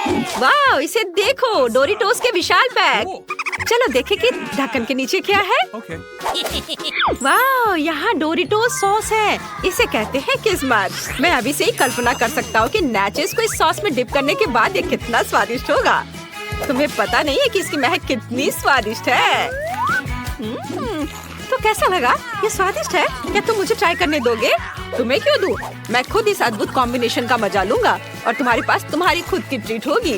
वाह, इसे देखो, डोरिटोस के विशाल बैग। चलो देखें कि ढक्कन के नीचे क्या है। वाह, यहाँ डोरिटोस सॉस है। इसे कहते हैं किस्मत। मैं अभी से ही कल्पना कर सकता हूँ कि नाचोस को इस सॉस में डिप करने के बाद ये कितना स्वादिष्ट होगा। तुम्हें पता नहीं है कि इसकी महक कितनी स्वादिष्ट है। तो कैसा लगा? ये स्वादिष्ट है। क्या तुम मुझे ट्राई करने दोगे? तुम्हें क्यों दूं? मैं खुद इस अद्भुत कॉम्बिनेशन का मजा लूंगा और तुम्हारे पास तुम्हारी खुद की ट्रीट होगी।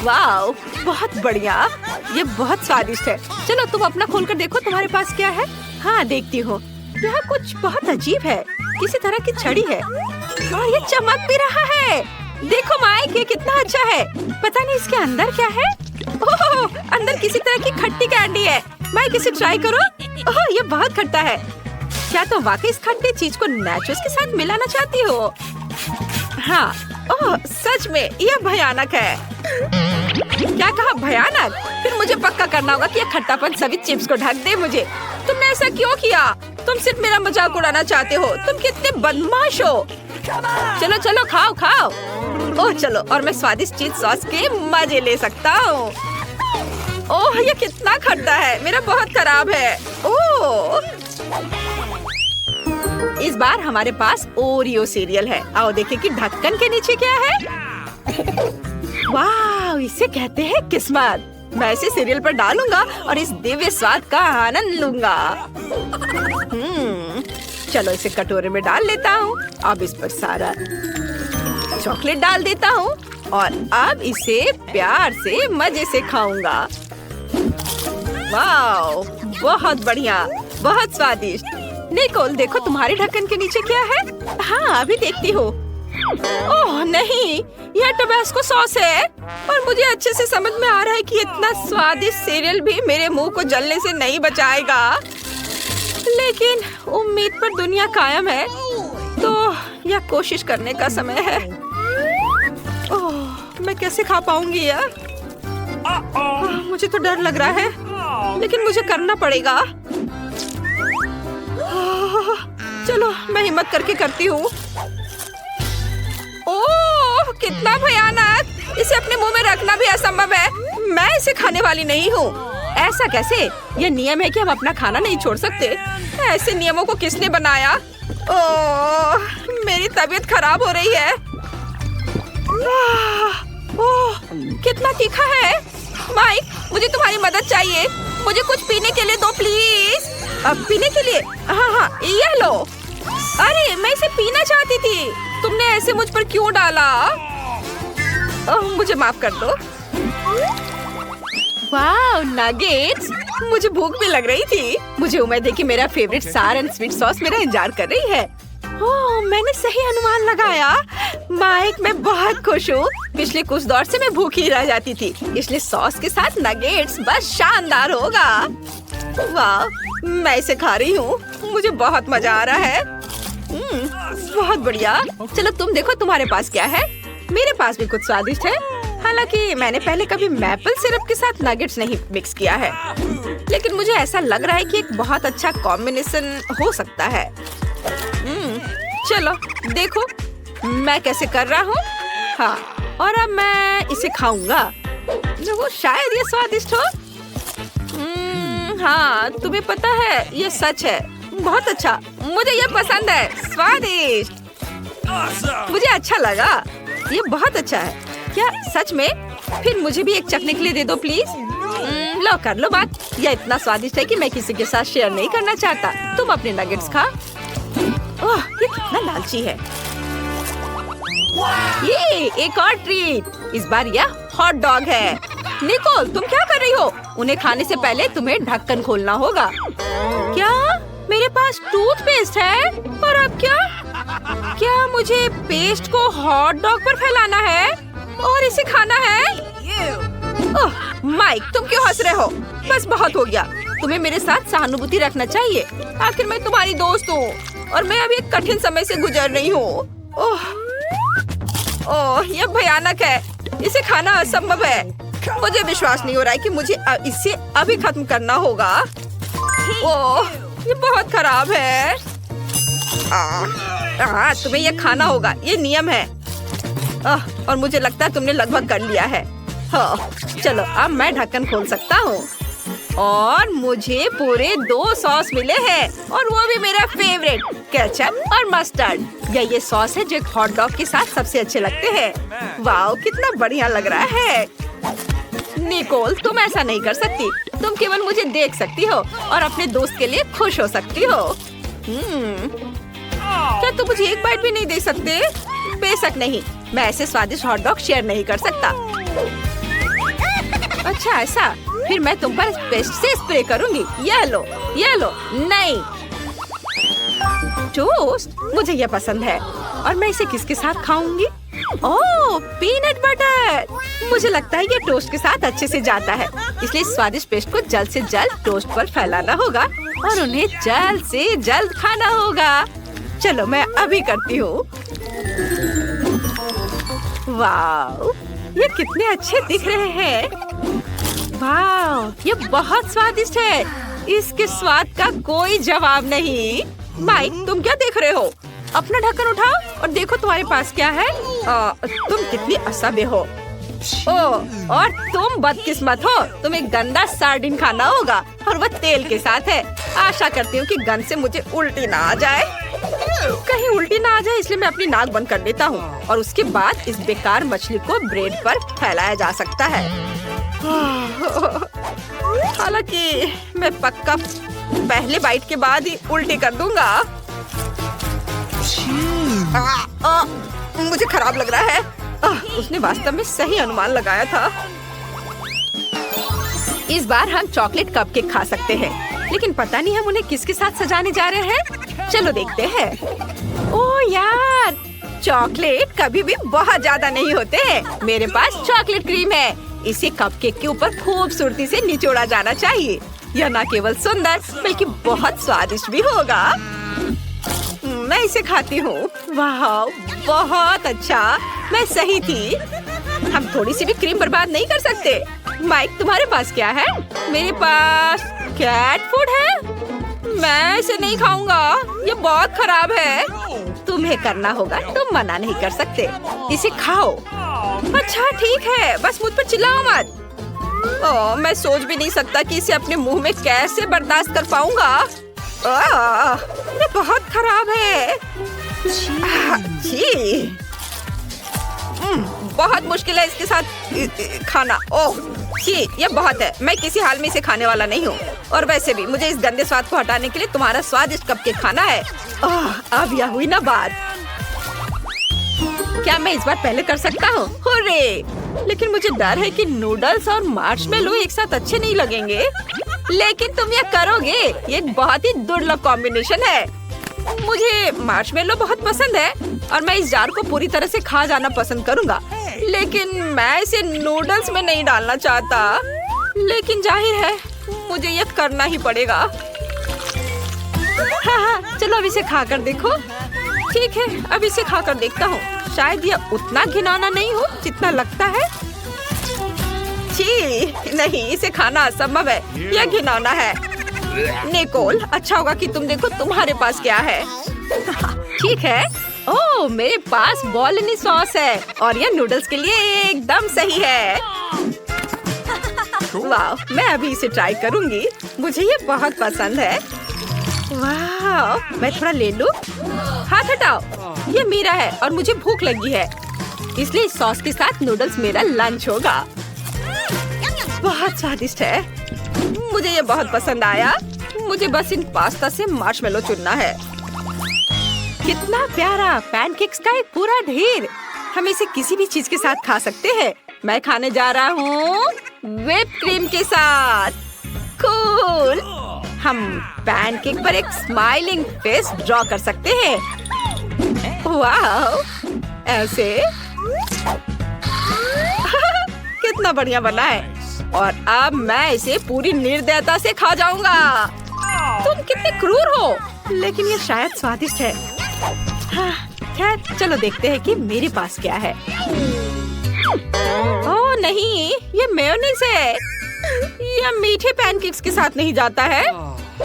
वाह, बहुत बढ़िया। ये बहुत स्वादिष्ट है। चलो तुम अपना खोल कर देखो, तुम्हारे पास क्या है। हाँ, देखती हूँ। यह कुछ बहुत अजीब है, किसी तरह की छड़ी है और ये चमक भी रहा है। देखो माइक, ये कितना अच्छा है। पता नहीं इसके अंदर क्या है। ओह, अंदर किसी तरह की खट्टी कैंडी है। माइक, इसे ट्राई करो। ओह, ये बहुत खट्टा है। क्या तुम वाकई इस खट्टी चीज को नाचोस के साथ मिलाना चाहती हो? हाँ। ओह, सच में यह भयानक है। क्या कहा, भयानक? फिर मुझे पक्का करना होगा कि यह खट्टापन सभी चिप्स को ढक दे मुझे। तुमने ऐसा क्यों किया? तुम सिर्फ मेरा मजाक उड़ाना चाहते हो। तुम कितने बदमाश हो। चलो चलो, खाओ खाओ। ओह चलो, और मैं स्वादिष्ट चीज सॉस के मजे ले सकता हूँ। ओह, ये कितना खट्टा है। मेरा बहुत खराब है। ओह, इस बार हमारे पास ओरियो सीरियल है। आओ देखें कि ढक्कन के नीचे क्या है। वाह, इसे कहते हैं किस्मत। मैं इसे सीरियल पर डालूंगा और इस दिव्य स्वाद का आनंद लूंगा। चलो इसे कटोरे में डाल लेता हूँ। अब इस पर सारा चॉकलेट डाल देता हूँ और अब इसे प्यार से मजे से खाऊंगा। वाह, बहुत बढ़िया, बहुत स्वादिष्ट। निकोल, देखो तुम्हारे ढक्कन के नीचे क्या है। हाँ, अभी देखती हूँ। ओह नहीं, यह टबास्को सॉस है और मुझे अच्छे से समझ में आ रहा है कि इतना स्वादिष्ट सीरियल भी मेरे मुंह को जलने से नहीं बचाएगा। लेकिन उम्मीद पर दुनिया कायम है, तो यह कोशिश करने का समय है। ओह, मैं कैसे खा पाऊंगी यार? मुझे तो डर लग रहा है, लेकिन मुझे करना पड़ेगा। चलो मैं हिम्मत करके करती हूँ। ओह, कितना भयानक। इसे अपने मुंह में रखना भी असंभव है। मैं इसे खाने वाली नहीं हूँ। ऐसा कैसे? ये नियम है कि हम अपना खाना नहीं छोड़ सकते। ऐसे नियमों को किसने बनाया? ओह, मेरी तबीयत खराब हो रही है। ओह, कितना तीखा है। माइक, मुझे तुम्हारी मदद चाहिए। मुझे कुछ पीने के लिए दो प्लीज। अब पीने के लिए? हाँ हाँ, ये लो। अरे, मैं इसे पीना चाहती थी। तुमने ऐसे मुझ पर क्यों डाला? ओह, मुझे माफ कर दो। वाह, नगेट्स। मुझे भूख भी लग रही थी। मुझे उम्मीद है कि मेरा फेवरेट सार एंड स्वीट सॉस मेरा इंतजार कर रही है। ओह, मैंने सही अनुमान लगाया। माइक, मैं बहुत खुश हूँ। पिछले कुछ दौर से मैं भूखी रह जाती थी, इसलिए सॉस के साथ नगेट्स बस शानदार होगा। वाह, मैं इसे खा रही हूँ। मुझे बहुत मजा आ रहा है। बहुत बढ़िया। चलो तुम देखो तुम्हारे पास क्या है। मेरे पास भी कुछ स्वादिष्ट है। हालांकि मैंने पहले कभी मैपल सिरप के साथ नगेट्स नहीं मिक्स किया है, लेकिन मुझे ऐसा लग रहा है कि एक बहुत अच्छा कॉम्बिनेशन हो सकता है। चलो देखो मैं कैसे कर रहा हूँ। हाँ, और अब मैं इसे खाऊंगा। वो शायद ये स्वादिष्ट हो। हाँ, तुम्हें पता है ये सच है। बहुत अच्छा, मुझे ये पसंद है। स्वादिष्ट, मुझे अच्छा लगा। ये बहुत अच्छा है। क्या सच में? फिर मुझे भी एक चखने के लिए दे दो प्लीज। लो कर लो बात। यह इतना स्वादिष्ट है कि मैं किसी के साथ शेयर नहीं करना चाहता। तुम अपने नगेट्स खा। ओह, ये कितना लालची है। ये एक और ट्रीट। इस बार यह हॉट डॉग है। निकोल, तुम क्या कर रही हो? उन्हें खाने से पहले तुम्हें ढक्कन खोलना होगा। क्या मेरे पास टूथपेस्ट है? और अब क्या? क्या मुझे पेस्ट को हॉट डॉग पर फैलाना है और इसे खाना है? ओह, माइक, तुम क्यों हंस रहे हो? बस बहुत हो गया। तुम्हें मेरे साथ सहानुभूति रखना चाहिए। आखिर मैं तुम्हारी दोस्त हूँ और मैं अभी एक कठिन समय से गुजर रही हूँ। ओह, यह भयानक है। इसे खाना असंभव है। मुझे विश्वास नहीं हो रहा है कि मुझे इसे अभी खत्म करना होगा। ओह, ये बहुत खराब है। तुम्हें यह खाना होगा, ये नियम है। और मुझे लगता है तुमने लगभग कर लिया है। हाँ, चलो अब मैं ढक्कन खोल सकता हूँ। और मुझे पूरे 2 सॉस मिले हैं और वो भी मेरा फेवरेट, केचप और मस्टर्ड। ये सॉस है जो हॉट डॉग के साथ सबसे अच्छे लगते हैं। वाओ, कितना बढ़िया लग रहा है। निकोल, तुम ऐसा नहीं कर सकती। तुम केवल मुझे देख सकती हो और अपने दोस्त के लिए खुश हो सकती हो। क्या तुम मुझे एक बाइट भी नहीं दे सकते? बेशक नहीं, मैं ऐसे स्वादिष्ट हॉट डॉग शेयर नहीं कर सकता। अच्छा ऐसा, फिर मैं तुम पर पेस्ट से स्प्रे करूंगी। ये लो, ये लो। नहीं, टोस्ट, मुझे ये पसंद है। और मैं इसे किसके साथ खाऊंगी? ओह, पीनट बटर। मुझे लगता है ये टोस्ट के साथ अच्छे से जाता है, इसलिए स्वादिष्ट पेस्ट को जल्द से जल्द टोस्ट पर फैलाना होगा और उन्हें जल्द से जल्द खाना होगा। चलो मैं अभी करती हूँ। वाह, ये कितने अच्छे दिख रहे हैं। वाह, ये बहुत स्वादिष्ट है। इसके स्वाद का कोई जवाब नहीं। माइक, तुम क्या देख रहे हो? अपना ढक्कन उठाओ और देखो तुम्हारे पास क्या है। तुम कितनी असभ्य हो। ओह, और तुम बदकिस्मत हो। तुम्हें गंदा सार्डिन खाना होगा और वह तेल के साथ है। आशा करती हूँ कि गंद से मुझे उल्टी ना आ जाए। कहीं उल्टी ना आ जाए इसलिए मैं अपनी नाक बंद कर लेता हूँ और उसके बाद इस बेकार मछली को ब्रेड पर फैलाया जा सकता है। हालांकि मैं पक्का पहले बाइट के बाद ही उल्टी कर दूंगा। मुझे खराब लग रहा है। उसने वास्तव में सही अनुमान लगाया था। इस बार हम चॉकलेट कपकेक खा सकते हैं, लेकिन पता नहीं हम उन्हें किसके साथ सजाने जा रहे हैं। चलो देखते हैं। ओह यार, चॉकलेट कभी भी बहुत ज्यादा नहीं होते हैं। मेरे पास चॉकलेट क्रीम है। इसे कपकेक के ऊपर खूबसूरती से निचोड़ा जाना चाहिए। यह न केवल सुंदर बल्कि बहुत स्वादिष्ट भी होगा। मैं इसे खाती हूँ। वाह, बहुत अच्छा, मैं सही थी। हम थोड़ी सी भी क्रीम बर्बाद नहीं कर सकते। माइक, तुम्हारे पास क्या है? मेरे पास कैट फूड है। मैं इसे नहीं खाऊंगा, ये बहुत खराब है। तुम्हें करना होगा, तुम मना नहीं कर सकते। इसे खाओ। अच्छा ठीक है, बस मुझ पर चिल्लाओ मत। ओह, मैं सोच भी नहीं सकता कि इसे अपने मुंह में कैसे बर्दाश्त कर पाऊंगा। ये बहुत खराब है। छी, बहुत मुश्किल है इसके साथ खाना। ओह छी, ये बहुत है। मैं किसी हाल में इसे खाने वाला नहीं हूँ। और वैसे भी मुझे इस गंदे स्वाद को हटाने के लिए तुम्हारा स्वादिष्ट कपकेक खाना है। अब यह हुई ना बात। क्या मैं इस बार पहले कर सकता हूँ? हुर्रे! लेकिन मुझे डर है कि नूडल्स और मार्शमेलो एक साथ अच्छे नहीं लगेंगे। लेकिन तुम यह करोगे। ये बहुत ही दुर्लभ कॉम्बिनेशन है। मुझे मार्शमेलो बहुत पसंद है और मैं इस जार को पूरी तरह से खा जाना पसंद करूंगा। लेकिन मैं इसे नूडल्स में नहीं डालना चाहता। लेकिन जाहिर है मुझे यह करना ही पड़ेगा। हाँ, चलो अब इसे खाकर देखो। ठीक है, अब इसे खाकर देखता हूँ। शायद यह उतना घिनौना नहीं हो जितना लगता है। छी, नहीं, इसे खाना असंभव है। यह घिनौना है। निकोल, अच्छा होगा कि तुम देखो तुम्हारे पास क्या है। ठीक है। ओह, मेरे पास बॉलोनी सॉस है और यह नूडल्स के लिए एकदम सही है। वाह, मैं अभी इसे ट्राई करूंगी। मुझे ये बहुत पसंद है। वाह, मैं थोड़ा ले लूं। हाथ हटाओ, ये मेरा है और मुझे भूख लगी है, इसलिए इस सॉस के साथ नूडल्स मेरा लंच होगा। बहुत स्वादिष्ट है। मुझे ये बहुत पसंद आया। मुझे बस इन पास्ता से मार्शमेलो चुनना है। कितना प्यारा, पैनकेक्स का एक पूरा ढेर। हम इसे किसी भी चीज के साथ खा सकते हैं। मैं खाने जा रहा हूँ व्हिप क्रीम के साथ। कूल। हम पैनकेक पर एक स्माइलिंग फेस ड्रॉ कर सकते हैं। वाह, ऐसे। कितना बढ़िया बना है। और अब मैं इसे पूरी निर्दयता से खा जाऊंगा। तुम कितने क्रूर हो, लेकिन ये शायद स्वादिष्ट है। हाँ, खैर चलो देखते हैं कि मेरे पास क्या है। ओह नहीं, ये मेयोनीज है। यह मीठे पैनकेक्स के साथ नहीं जाता है।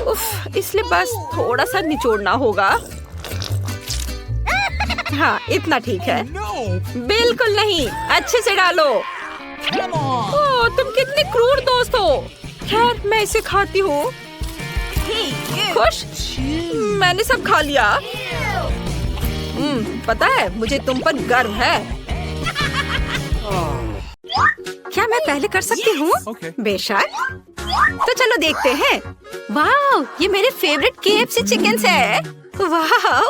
उफ, इसलिए बस थोड़ा सा निचोड़ना होगा। हाँ, इतना ठीक है। बिल्कुल नहीं, अच्छे से डालो। ओह, तुम कितने क्रूर दोस्त हो। खैर, मैं इसे खाती हूँ। खुश? मैंने सब खा लिया। पता है, मुझे तुम पर गर्व है। क्या मैं पहले कर सकती हूँ? बेशक। तो चलो देखते हैं। वाह, ये मेरे फेवरेट KFC चिकन है। वाह,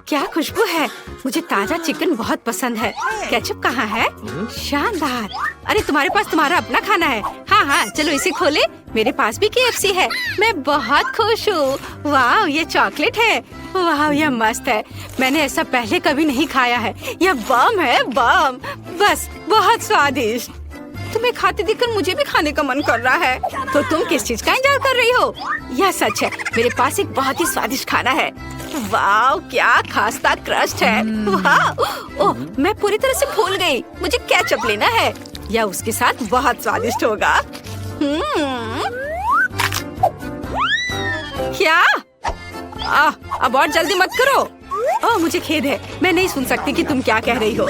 क्या खुशबू है। मुझे ताजा चिकन बहुत पसंद है। केचप कहाँ है? शानदार। अरे, तुम्हारे पास तुम्हारा अपना खाना है। हाँ हाँ, चलो इसे खोले। मेरे पास भी KFC है। मैं बहुत खुश हूँ। वाह, ये चॉकलेट है। वाह, यह मस्त है। मैंने ऐसा पहले कभी नहीं खाया है। यह बम है, बम। बस, बहुत स्वादिष्ट। तुम्हें खाते देखकर मुझे भी खाने का मन कर रहा है। तो तुम किस चीज का इंतजार कर रही हो? यह सच है, मेरे पास एक बहुत ही स्वादिष्ट खाना है। वाह, क्या खास्ता क्रस्ट है। वाह, ओह, मैं पूरी तरह से भूल गई। मुझे केचप लेना है। यह उसके साथ बहुत स्वादिष्ट होगा। क्या? अब और जल्दी मत करो। ओह, मुझे खेद है। मैं नहीं सुन सकती कि तुम क्या कह रही हो।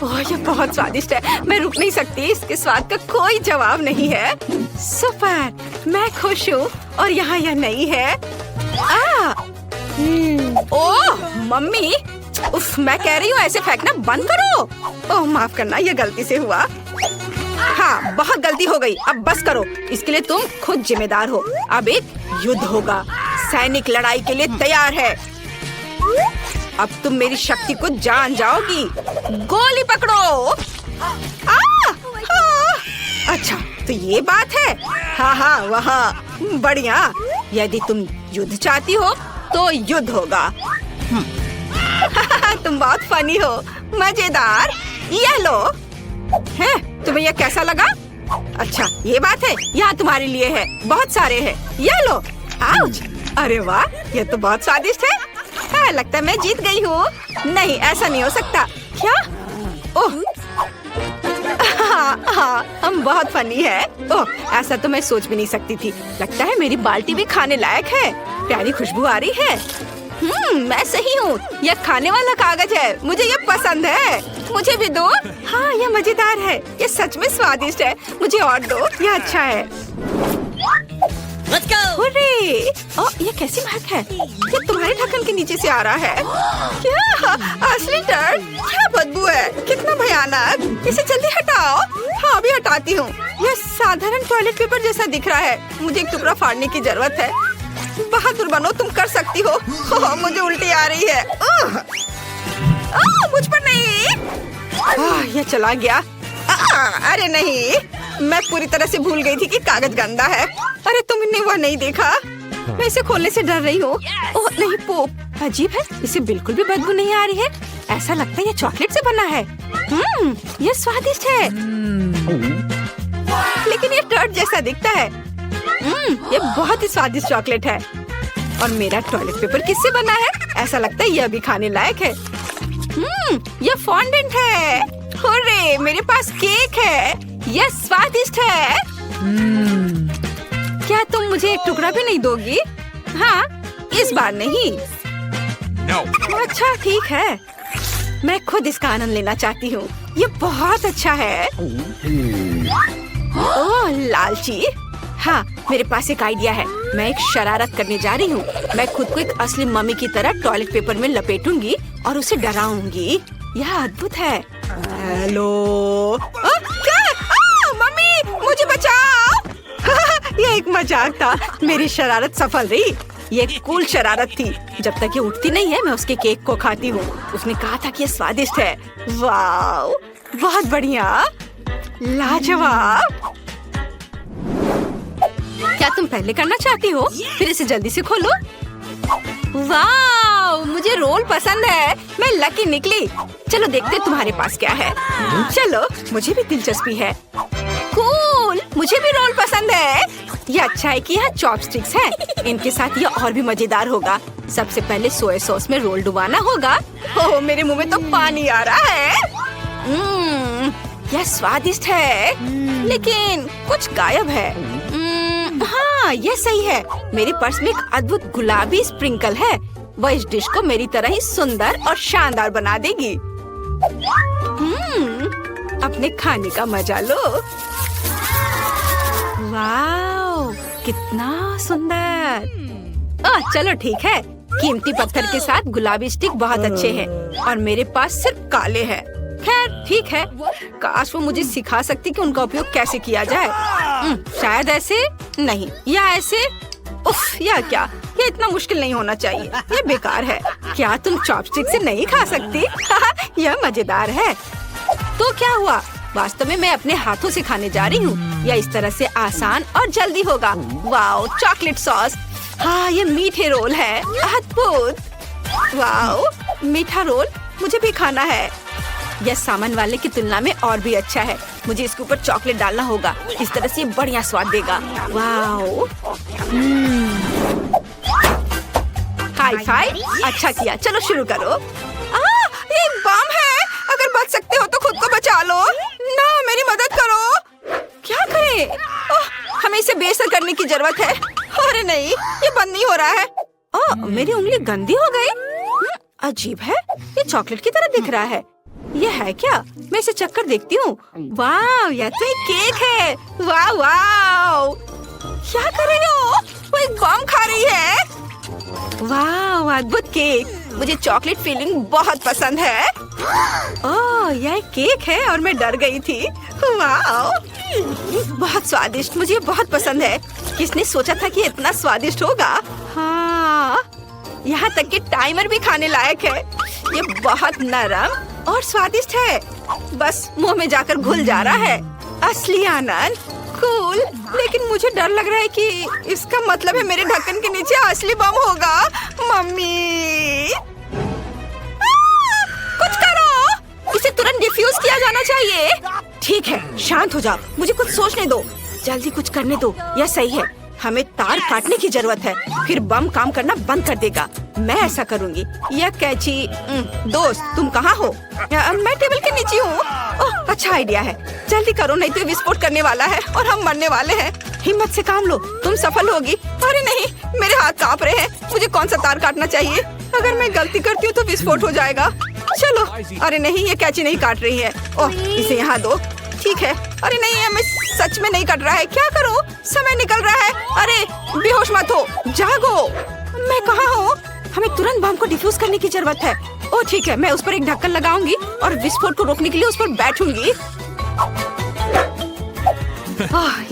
ओह, ये बहुत स्वादिष्ट है। मैं रुक नहीं सकती। इसके स्वाद का कोई जवाब नहीं है। सुपर, मैं खुश हूँ। और यहाँ यह नहीं है। ओह, मम्मी, उफ, मैं कह रही हूँ ऐसे फेंकना बंद करो। ओह, माफ करना, यह गलती से हुआ। हाँ, बहुत गलती हो गई। अब बस करो। इसके लिए तुम खुद जिम्मेदार हो। अब एक युद्ध होगा। सैनिक लड़ाई के लिए तैयार है। अब तुम मेरी शक्ति को जान जाओगी। गोली पकड़ो। अच्छा, तो ये बात है। हाँ हाँ, वहाँ। बढ़िया। यदि तुम युद्ध चाहती हो तो युद्ध होगा। तुम बहुत फनी हो। मजेदार। यह लो। है, तुम्हें यह कैसा लगा? अच्छा, ये बात है। यहाँ तुम्हारे लिए है। बहुत सारे हैं। यह लो। आउच। अरे वाह, यह तो बहुत स्वादिष्ट है। हाँ, लगता है मैं जीत गई हूँ। नहीं, ऐसा नहीं हो सकता। क्या? ओह, हाँ, हम बहुत फनी है। ओह, ऐसा तो मैं सोच भी नहीं सकती थी। लगता है मेरी बाल्टी भी खाने लायक है। प्यारी खुशबू आ रही है। मैं सही हूँ। यह खाने वाला कागज है। मुझे यह पसंद है। मुझे भी दो। हाँ, यह मजेदार है। यह सच में स्वादिष्ट है। मुझे और दो। यह अच्छा है। Let's go! ये कैसी महक है? ये तुम्हारे ढक्कन के नीचे से आ रहा है। क्या? असली टर्ड? क्या बदबू है? कितना भयानक। इसे जल्दी हटाओ। हाँ, अभी हटाती हूँ। यह साधारण टॉयलेट पेपर जैसा दिख रहा है। मुझे एक टुकड़ा फाड़ने की जरूरत है। बहादुर बनो, तुम कर सकती हो। मुझे उल्टी आ रही है। मुझ पर नहीं। यह चला गया। अरे नहीं, मैं पूरी तरह से भूल गई थी कि कागज गंदा है। अरे, तुमने वह नहीं देखा? मैं इसे खोलने से डर रही हूँ। ओह नहीं, पोप। अजीब है, इसे बिल्कुल भी बदबू नहीं आ रही है। ऐसा लगता है ये चॉकलेट से बना है। ये स्वादिष्ट है। लेकिन ये टर्ड जैसा दिखता है। ये बहुत ही स्वादिष्ट चॉकलेट है। और मेरा टॉयलेट पेपर किससे बना है? ऐसा लगता है यह भी खाने लायक है। यह फॉन्डेंट है। हुर्रे, मेरे पास केक है। यह स्वादिष्ट है। क्या तुम मुझे एक टुकड़ा भी नहीं दोगी? हाँ, इस बार नहीं। No. अच्छा, ठीक है। मैं खुद इसका आनंद लेना चाहती हूँ। ये बहुत अच्छा है। ओह, लालची। हाँ, मेरे पास एक आइडिया है। मैं एक शरारत करने जा रही हूँ। मैं खुद को एक असली मम्मी की तरह टॉयलेट पेपर में लपेटूंगी और उसे डराऊंगी। यह अद्भुत है। हेलो। क्या? मम्मी, मुझे बचाओ। यह एक मजाक था। मेरी शरारत सफल रही। ये कूल शरारत थी। जब तक ये उठती नहीं है, मैं उसके केक को खाती हूँ। उसने कहा था कि ये स्वादिष्ट है। वाव, बहुत बढ़िया, लाजवाब। क्या तुम पहले करना चाहती हो? फिर इसे जल्दी से खोलो। वाव, मुझे रोल पसंद है। मैं लकी निकली। चलो देखते तुम्हारे पास क्या है। चलो, मुझे भी दिलचस्पी है। कूल, मुझे भी रोल पसंद है। ये अच्छा है कि यहाँ चॉपस्टिक्स हैं। इनके साथ ये और भी मजेदार होगा। सबसे पहले सोया सॉस में रोल डुबाना होगा। ओह, मेरे मुंह में तो पानी आ रहा है। यह स्वादिष्ट है, लेकिन कुछ गायब है। हाँ, यह सही है। मेरे पर्स में एक अद्भुत गुलाबी स्प्रिंकल है। वह इस डिश को मेरी तरह ही सुंदर और शानदार बना देगी। अपने खाने का मजा लो। वाह, कितना सुंदर। चलो ठीक है, कीमती पत्थर के साथ गुलाबी स्टिक बहुत अच्छे हैं और मेरे पास सिर्फ काले हैं। खैर ठीक है, काश वो मुझे सिखा सकती कि उनका उपयोग कैसे किया जाए। शायद ऐसे नहीं, या ऐसे। उफ, या क्या, ये इतना मुश्किल नहीं होना चाहिए। ये बेकार है। क्या तुम चॉपस्टिक से नहीं खा सकती? यह मजेदार है। तो क्या हुआ? वास्तव में मैं अपने हाथों से खाने जा रही हूँ। यह इस तरह से आसान और जल्दी होगा। Wow, chocolate sauce. हाँ, ये मीठे रोल है। अद्भुत। वाओ, मीठा रोल मुझे भी खाना है। यह सामान वाले की तुलना में और भी अच्छा है। मुझे इसके ऊपर चॉकलेट डालना होगा। इस तरह से बढ़िया स्वाद देगा। Wow, high five. अच्छा किया, चलो शुरू करो। ये बम है। अगर बच सकते हो तो खुद को बचा लो ना, मेरी मदद करो। क्या करें? हमें इसे बेअसर करने की जरूरत है। अरे नहीं, ये बंद नहीं हो रहा है। मेरी उंगली गंदी हो गई। अजीब है, ये चॉकलेट की तरह दिख रहा है। ये है क्या? मैं इसे चक्कर देखती हूँ। वाह, यह तो एक केक है। वाह वाह, क्या कर रही हो? वो एक बम खा रही है। वाह, अद्भुत केक। मुझे चॉकलेट फिलिंग बहुत पसंद है। ओह, यह केक है और मैं डर गई थी। वाह, बहुत स्वादिष्ट। मुझे बहुत पसंद है। किसने सोचा था कि इतना स्वादिष्ट होगा? हाँ, यहाँ तक कि टाइमर भी खाने लायक है। ये बहुत नरम और स्वादिष्ट है। बस मुंह में जाकर घुल जा रहा है। असली आनंद। कूल, लेकिन मुझे डर लग रहा है कि इसका मतलब है मेरे ढक्कन के नीचे असली बम होगा। मम्मी, कुछ करो। इसे तुरंत डिफ्यूज किया जाना चाहिए। ठीक है, शांत हो जाओ। मुझे कुछ सोचने दो। जल्दी कुछ करने दो। यह सही है। हमें तार काटने की जरूरत है, फिर बम काम करना बंद कर देगा। मैं ऐसा करूंगी। यह कैची। दोस्त, तुम कहाँ हो? मैं टेबल के नीचे हूँ। ओह, अच्छा आइडिया है। जल्दी करो, नहीं तो विस्फोट करने वाला है और हम मरने वाले हैं। हिम्मत से काम लो, तुम सफल होगी। अरे नहीं, मेरे हाथ कांप रहे हैं। मुझे कौन सा तार काटना चाहिए? अगर मैं गलती करती हूँ तो विस्फोट हो जाएगा। चलो। अरे नहीं, ये कैची नहीं काट रही है। ओह, इसे यहाँ दो। ठीक है। अरे नहीं, हमें सच में नहीं कट रहा है। क्या करूं? समय निकल रहा है। अरे बेहोश मत हो, जागो। मैं कहाँ हूँ? हमें तुरंत बम को डिफ्यूज करने की जरूरत है। ओह ठीक है, मैं उस पर एक ढक्कन लगाऊंगी और विस्फोट को रोकने के लिए उस पर बैठूंगी।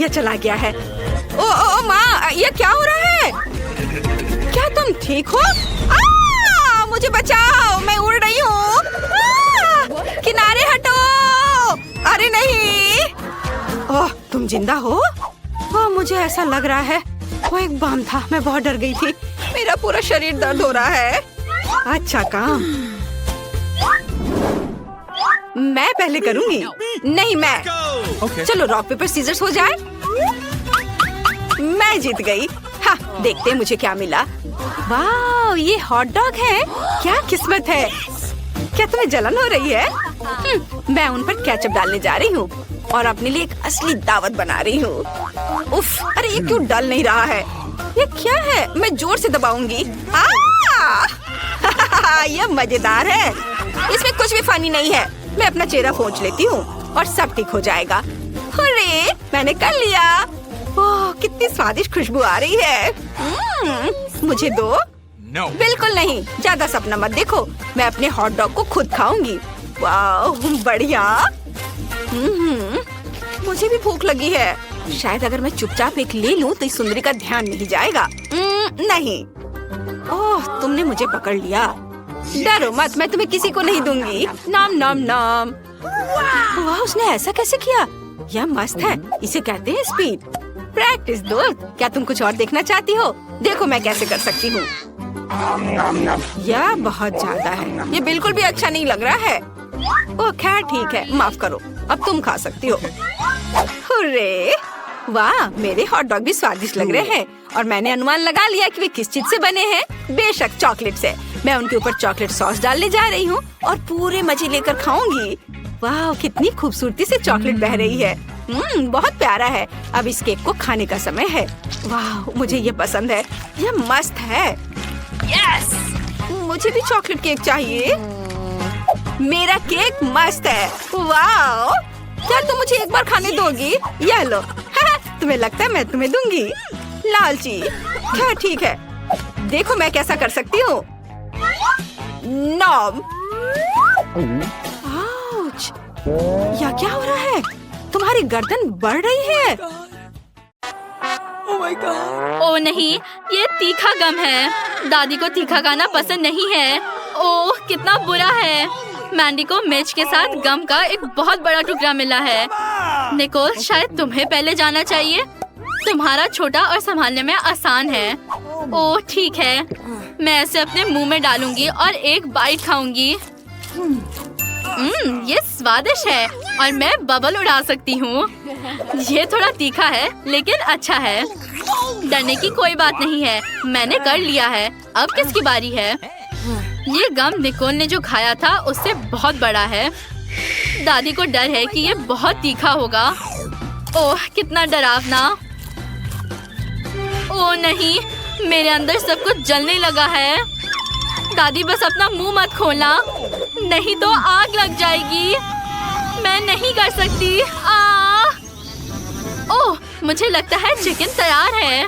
यह चला गया है। ओ माँ, यह क्या हो रहा है? क्या तुम ठीक हो? मुझे बचाओ, मैं उड़ रही हूँ। किनारे हटो। अरे नहीं। ओह, तुम जिंदा हो? ओह, मुझे ऐसा लग रहा है वो एक बम था। मैं बहुत डर गई थी। मेरा पूरा शरीर दर्द हो रहा है। अच्छा काम। मैं पहले करूंगी। नहीं, मैं। चलो रॉक पेपर सीजर्स हो जाए। मैं जीत गई। हाँ, देखते हैं मुझे क्या मिला। वाह, ये हॉट डॉग है। क्या किस्मत है। क्या तुम्हें जलन हो रही है? मैं उन पर केचप डालने जा रही हूँ और अपने लिए एक असली दावत बना रही हूँ। उफ, अरे ये क्यों डल नहीं रहा है? ये क्या है? मैं जोर से दबाऊंगी। यह मजेदार है। इसमें कुछ भी फनी नहीं है। मैं अपना चेहरा पोंछ लेती हूँ और सब ठीक हो जाएगा। अरे मैंने कर लिया। ओह, कितनी स्वादिष्ट खुशबू आ रही है। मुझे दो। No. बिल्कुल नहीं, ज्यादा सपना मत देखो। मैं अपने हॉट डॉग को खुद खाऊंगी। वाह, बढ़िया। मुझे भी भूख लगी है। शायद अगर मैं चुपचाप एक ले लूं तो इस सुंदरी का ध्यान नहीं जाएगा। नहीं। ओह, तुमने मुझे पकड़ लिया। डरो मत, मैं तुम्हें किसी को नहीं दूंगी। नाम नाम नाम। वाह, उसने ऐसा कैसे किया? यह मस्त है। इसे कहते हैं स्पीड। प्रैक्टिस दोस्त। क्या तुम कुछ और देखना चाहती हो? देखो मैं कैसे कर सकती हूँ। यह बहुत ज्यादा है। ये बिल्कुल भी अच्छा नहीं लग रहा है। ओह खैर ठीक है, माफ करो। अब तुम खा सकती हो। हुर्रे! वाह, मेरे हॉट डॉग भी स्वादिष्ट लग रहे हैं और मैंने अनुमान लगा लिया कि वे किस चीज से बने हैं। बेशक चॉकलेट से। मैं उनके ऊपर चॉकलेट सॉस डालने जा रही हूँ और पूरे मजे लेकर खाऊंगी। वाह, कितनी खूबसूरती से चॉकलेट बह रही है। बहुत प्यारा है। अब इस केक को खाने का समय है। वाह, मुझे ये पसंद है। यह मस्त है। यस! मुझे भी चॉकलेट केक चाहिए। मेरा केक मस्त है। वाओ, क्या तुम मुझे एक बार खाने दोगी? ये लो। तुम्हें लगता है मैं तुम्हें दूंगी? लालची। क्या ठीक है, देखो मैं कैसा कर सकती हूँ। नॉम। आउच। या क्या हो रहा है? तुम्हारी गर्दन बढ़ रही है। ओह नहीं, ये तीखा गम है। दादी को तीखा खाना पसंद नहीं है। ओह कितना बुरा है। मैंडी को मिर्च के साथ गम का एक बहुत बड़ा टुकड़ा मिला है। निकोल, शायद तुम्हें पहले जाना चाहिए। तुम्हारा छोटा और संभालने में आसान है। ओह ठीक है, मैं इसे अपने मुंह में डालूंगी और एक बाइट खाऊंगी। ये स्वादिष्ट है और मैं बबल उड़ा सकती हूँ। ये थोड़ा तीखा है लेकिन अच्छा है। डरने की कोई बात नहीं है, मैंने कर लिया है। अब किसकी बारी है? ये गम निकोल ने जो खाया था उससे बहुत बड़ा है। दादी को डर है कि ये बहुत तीखा होगा। ओह कितना डरावना। ओह नहीं, मेरे अंदर सब कुछ जलने लगा है। दादी बस अपना मुंह मत खोलना, नहीं तो आग लग जाएगी। मैं नहीं कर सकती। ओह मुझे लगता है चिकन तैयार है।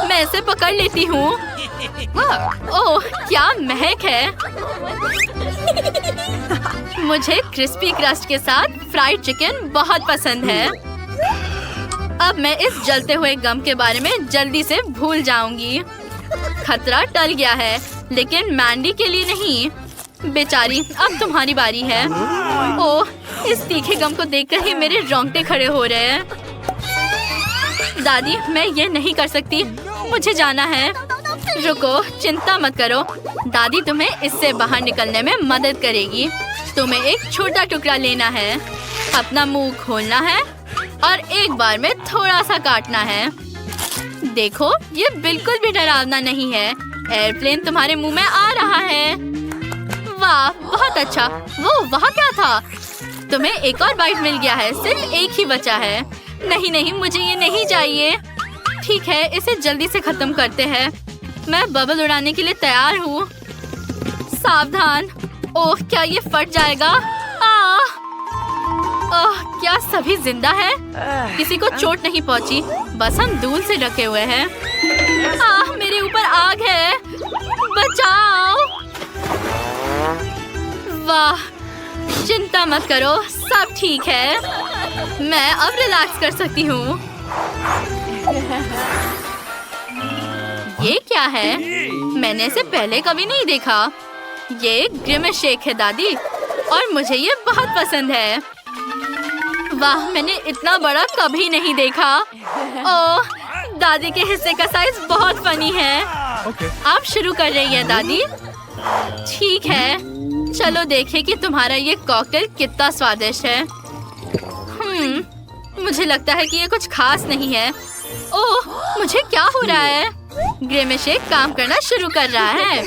मैं इसे पकड़ लेती हूँ। ओह क्या महक है। मुझे क्रिस्पी क्रस्ट के साथ फ्राइड चिकन बहुत पसंद है। अब मैं इस जलते हुए गम के बारे में जल्दी से भूल जाऊंगी। खतरा टल गया है, लेकिन मैंडी के लिए नहीं। बेचारी, अब तुम्हारी बारी है। ओह इस तीखे गम को देखकर ही मेरे रोंगटे खड़े हो रहे हैं। दादी मैं ये नहीं कर सकती, मुझे जाना है। रुको, चिंता मत करो, दादी तुम्हें इससे बाहर निकलने में मदद करेगी। तुम्हें एक छोटा टुकड़ा लेना है, अपना मुंह खोलना है और एक बार में थोड़ा सा काटना है। देखो ये बिल्कुल भी डरावना नहीं है। एयरप्लेन तुम्हारे मुंह में आ रहा है। वाह बहुत अच्छा। वो वहाँ क्या था? तुम्हें एक और बाइट मिल गया है, सिर्फ एक ही बचा है। नहीं नहीं, मुझे ये नहीं चाहिए। ठीक है, इसे जल्दी से खत्म करते हैं। मैं बबल उड़ाने के लिए तैयार हूँ। सावधान। ओह क्या ये फट जाएगा? ओह क्या सभी जिंदा है? किसी को चोट नहीं पहुँची, बस हम धूल से ढके हुए हैं। मेरे ऊपर आग है, बचाओ। वाह चिंता मत करो, सब ठीक है। मैं अब रिलैक्स कर सकती हूँ। ये क्या है? मैंने इसे पहले कभी नहीं देखा। ये ग्रिमेश शेक है दादी, और मुझे ये बहुत पसंद है। वाह मैंने इतना बड़ा कभी नहीं देखा। ओह दादी के हिस्से का साइज बहुत फनी है। आप शुरू कर रही है दादी? ठीक है, चलो देखें कि तुम्हारा ये कॉकटेल कितना स्वादिष्ट है। मुझे लगता है कि ये कुछ खास नहीं है। ओह मुझे क्या हो रहा है? ग्रिमेश शेक काम करना शुरू कर रहा है।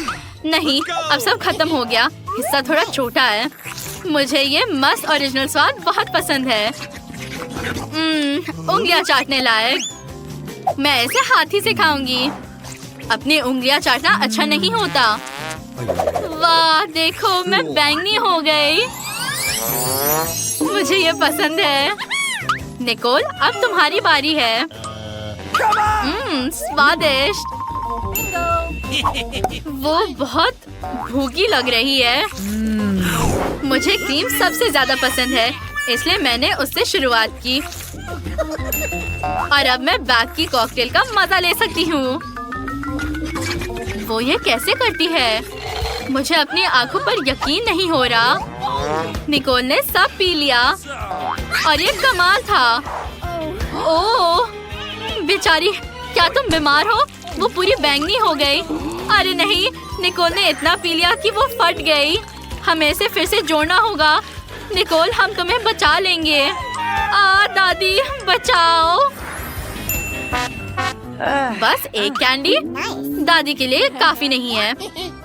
नहीं, अब सब खत्म हो गया। हिस्सा थोड़ा छोटा है। मुझे ये मस्त ओरिजिनल स्वाद बहुत पसंद है। उंगलियां चाटने लायक। मैं इसे हाथी से खाऊंगी। अपनी उंगलियां चाटना अच्छा नहीं होता। वाह देखो, मैं बैंगनी हो गई। मुझे ये पसंद है। निकोल अब तुम्हारी बारी है। स्वादिष्ट। वो बहुत भूखी लग रही है। मुझे क्रीम सबसे ज्यादा पसंद है, इसलिए मैंने उससे शुरुआत की। और अब मैं बैग की कॉकटेल का मजा ले सकती हूँ। वो ये कैसे करती है? मुझे अपनी आंखों पर यकीन नहीं हो रहा। निकोल ने सब पी लिया और ये कमाल था। ओह बेचारी, क्या तुम बीमार हो? वो पूरी बैंगनी हो गई। अरे नहीं, निकोल ने इतना पी लिया कि वो फट गई। हमें इसे फिर से जोड़ना होगा। निकोल हम तुम्हें बचा लेंगे। दादी बचाओ। बस एक कैंडी दादी के लिए काफी नहीं है।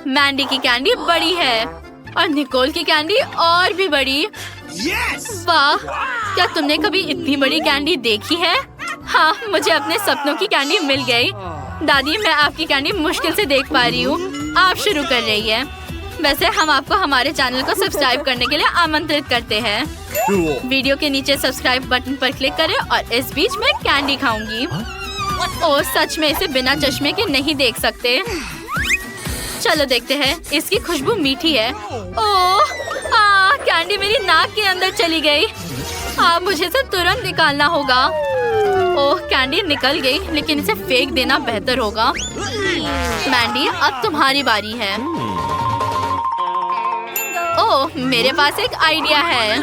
मैंडी की कैंडी बड़ी है और निकोल की कैंडी और भी बड़ी। वाह, क्या तुमने कभी इतनी बड़ी कैंडी देखी है? हाँ, मुझे अपने सपनों की कैंडी मिल गई। दादी मैं आपकी कैंडी मुश्किल से देख पा रही हूँ। आप शुरू कर रही है। वैसे हम आपको हमारे चैनल को सब्सक्राइब करने के लिए आमंत्रित करते हैं। वीडियो के नीचे सब्सक्राइब बटन पर क्लिक करें और इस बीच मैं कैंडी खाऊंगी। ओह सच में इसे बिना चश्मे के नहीं देख सकते। चलो देखते हैं। इसकी खुशबू मीठी है। ओह कैंडी मेरी नाक के अंदर चली गई। अब मुझे इसे तुरंत निकालना होगा। ओह कैंडी निकल गई, लेकिन इसे फेंक देना बेहतर होगा। मैंडी अब तुम्हारी बारी है। ओह मेरे पास एक आइडिया है।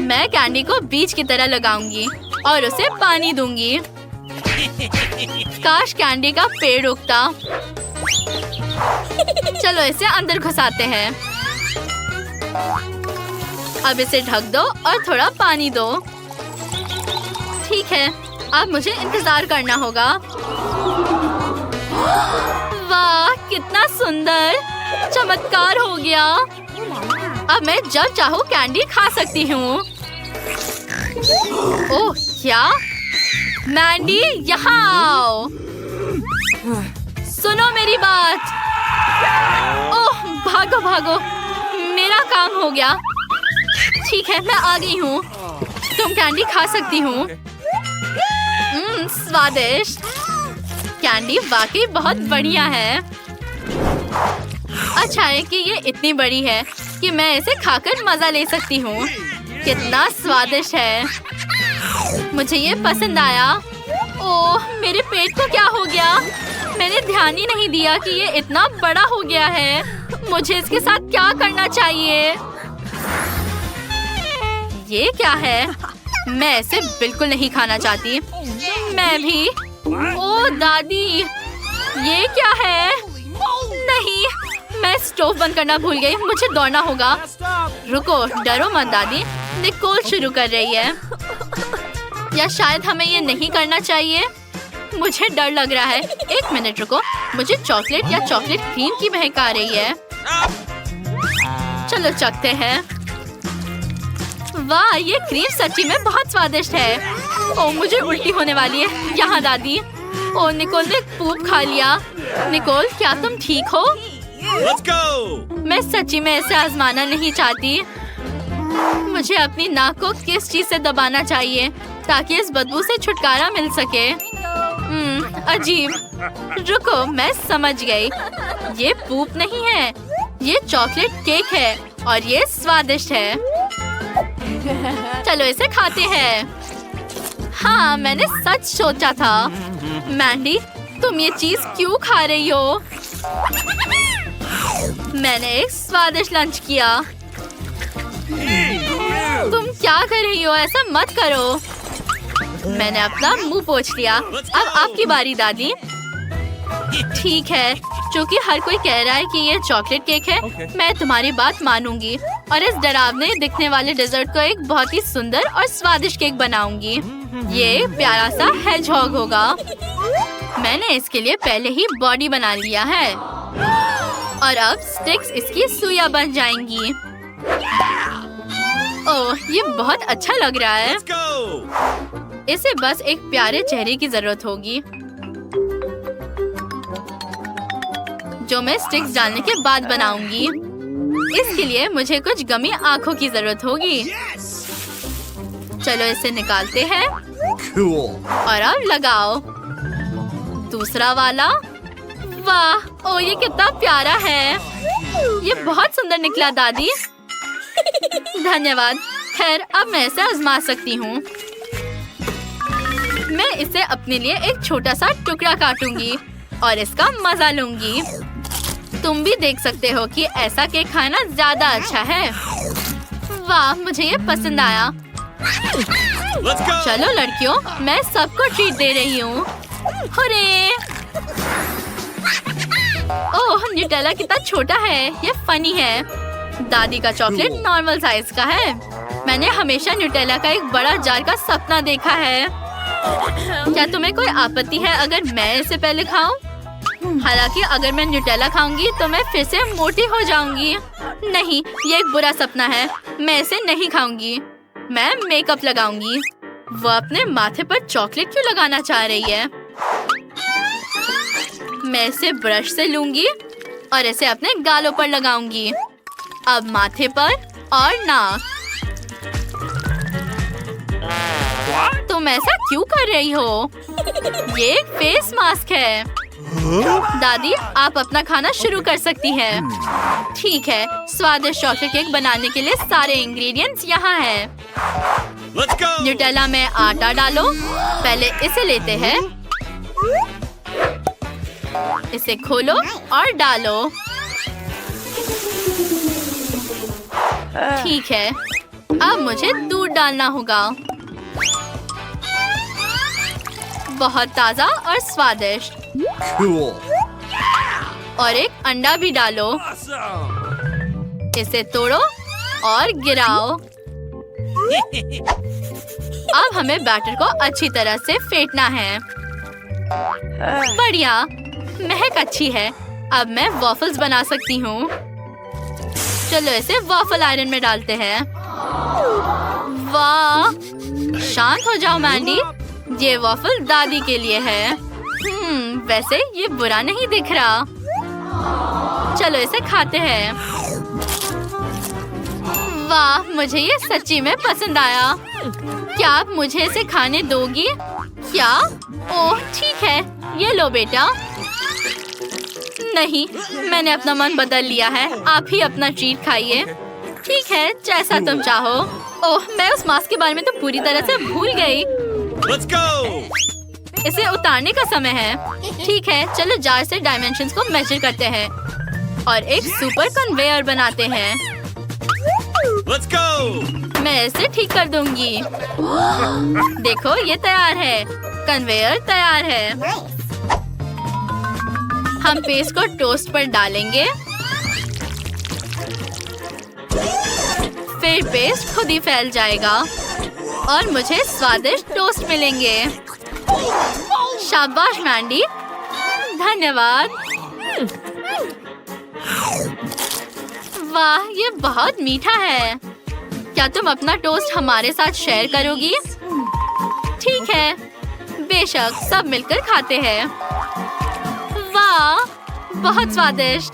मैं कैंडी को बीज की तरह लगाऊंगी और उसे पानी दूंगी। काश कैंडी का पेड़ उगता। चलो इसे अंदर घुसाते हैं। अब इसे ढक दो और थोड़ा पानी दो। ठीक है, अब मुझे इंतजार करना होगा। वाह कितना सुंदर, चमत्कार हो गया। अब मैं जब चाहूँ कैंडी खा सकती हूँ। ओह क्या? मैंडी यहाँ आओ। सुनो मेरी बात। ओह भागो भागो, मेरा काम हो गया। ठीक है मैं आ गई हूँ। तुम कैंडी खा सकती हूँ। स्वादिष्ट। कैंडी वाकई बहुत बढ़िया है। अच्छा है कि ये इतनी बड़ी है कि मैं इसे खाकर मजा ले सकती हूँ। कितना स्वादिष्ट है। मुझे ये पसंद आया। ओह मेरे पेट को क्या हो गया? मैंने ध्यान ही नहीं दिया कि ये इतना बड़ा हो गया है। मुझे इसके साथ क्या करना चाहिए? ये क्या है? मैं इसे बिल्कुल नहीं खाना चाहती। मैं भी। ओह दादी, ये क्या है? नहीं, मैं स्टोव बंद करना भूल गई। मुझे दौड़ना होगा। रुको, डरो मत दादी। निकोल शुरू कर रही है। या शायद हमें ये नहीं करना चाहिए। मुझे डर लग रहा है। एक मिनट रुको, मुझे चॉकलेट या चॉकलेट क्रीम की महक आ रही है। चलो चखते हैं। वाह ये क्रीम सच्ची में बहुत स्वादिष्ट है। ओह मुझे उल्टी होने वाली है। यहाँ दादी। ओह निकोल ने पूप खा लिया। निकोल क्या तुम ठीक हो? Let's go! मैं सच्ची में इसे आजमाना नहीं चाहती। मुझे अपनी नाक को किस चीज से दबाना चाहिए ताकि इस बदबू से छुटकारा मिल सके। अजीब। रुको, मैं समझ गई। ये पूप नहीं है, ये चॉकलेट केक है और ये स्वादिष्ट है। चलो इसे खाते हैं। हाँ मैंने सच सोचा था। मैंडी तुम ये चीज क्यों खा रही हो? मैंने एक स्वादिष्ट लंच किया। तुम क्या कर रही हो? ऐसा मत करो। मैंने अपना मुंह पोंछ लिया। अब आपकी बारी दादी। ठीक है, क्योंकि हर कोई कह रहा है कि ये चॉकलेट केक है, मैं तुम्हारी बात मानूंगी और इस डरावने दिखने वाले डेजर्ट को एक बहुत ही सुंदर और स्वादिष्ट केक बनाऊंगी। ये प्यारा सा हेजहॉग होगा। मैंने इसके लिए पहले ही बॉडी बना लिया है और अब स्टिक्स इसकी सुइयां बन जाएंगी। ओह ये बहुत अच्छा लग रहा है। Let's go! इसे बस एक प्यारे चेहरे की जरूरत होगी जो मैं स्टिक्स डालने के बाद बनाऊंगी। इसके लिए मुझे कुछ गमी आंखों की जरूरत होगी। चलो इसे निकालते हैं। Cool. और अब लगाओ दूसरा वाला। वाह, ओ ये कितना प्यारा है। ये बहुत सुंदर निकला दादी। धन्यवाद। खैर अब मैं इसे आजमा सकती हूँ। मैं इसे अपने लिए एक छोटा सा टुकड़ा काटूंगी और इसका मजा लूंगी। तुम भी देख सकते हो कि ऐसा केक खाना ज्यादा अच्छा है। वाह मुझे ये पसंद आया। Let's go! चलो लड़कियों, मैं सबको ट्रीट दे रही हूँ। हुर्रे! ओह न्यूटेला कितना छोटा है, ये फनी है। दादी का चॉकलेट नॉर्मल साइज का है। मैंने हमेशा न्यूटेला का एक बड़ा जार का सपना देखा है। क्या तुम्हें कोई आपत्ति है अगर मैं इसे पहले खाऊं? हालांकि अगर मैं न्यूटेला खाऊंगी तो मैं फिर से मोटी हो जाऊंगी। नहीं, ये एक बुरा सपना है। मैं इसे नहीं खाऊंगी। मैं मेकअप लगाऊंगी। वो अपने माथे पर चॉकलेट क्यों लगाना चाह रही है? मैं इसे ब्रश से लूंगी और इसे अपने गालों पर लगाऊंगी। अब माथे पर और नाक। तुम ऐसा क्यों कर रही हो? ये एक फेस मास्क है। दादी, आप अपना खाना शुरू कर सकती हैं। ठीक है, स्वादिष्ट चॉकलेट केक बनाने के लिए सारे इंग्रेडिएंट्स यहाँ हैं। Let's go. न्यूटेला में आटा डालो। पहले इसे लेते हैं, इसे खोलो और डालो। ठीक है, अब मुझे दूध डालना होगा। बहुत ताजा और स्वादिष्ट। Cool. और एक अंडा भी डालो। Awesome. इसे तोड़ो और गिराओ। अब हमें बैटर को अच्छी तरह से फेंटना है। बढ़िया, महक अच्छी है। अब मैं वॉफल्स बना सकती हूँ। चलो इसे वॉफल आयरन में डालते हैं। वाह! शांत हो जाओ मैंडी। ये वॉफल दादी के लिए है। वैसे ये बुरा नहीं दिख रहा। चलो इसे खाते हैं। वाह, मुझे ये सच्ची में पसंद आया। क्या आप मुझे इसे खाने दोगी? क्या? ओह ठीक है, ये लो बेटा। नहीं, मैंने अपना मन बदल लिया है। आप ही अपना ट्रीट खाइए। ठीक है, जैसा तुम चाहो। ओह, मैं उस मास्क के बारे में तो पूरी तरह से भूल गई। Let's go. इसे उतारने का समय है। ठीक है, चलो जार से डायमेंशंस को मेजर करते हैं और एक सुपर कन्वेयर बनाते हैं। Let's go. मैं इसे ठीक कर दूंगी। देखो, ये तैयार है। कन्वेयर तैयार है। हम पेस्ट को टोस्ट पर डालेंगे। फिर पेस्ट खुद ही फैल जाएगा और मुझे स्वादिष्ट टोस्ट मिलेंगे। शाबाश मैंडी, धन्यवाद। वाह, ये बहुत मीठा है। क्या तुम अपना टोस्ट हमारे साथ शेयर करोगी? ठीक है, बेशक, सब मिलकर खाते हैं। वाह, बहुत स्वादिष्ट।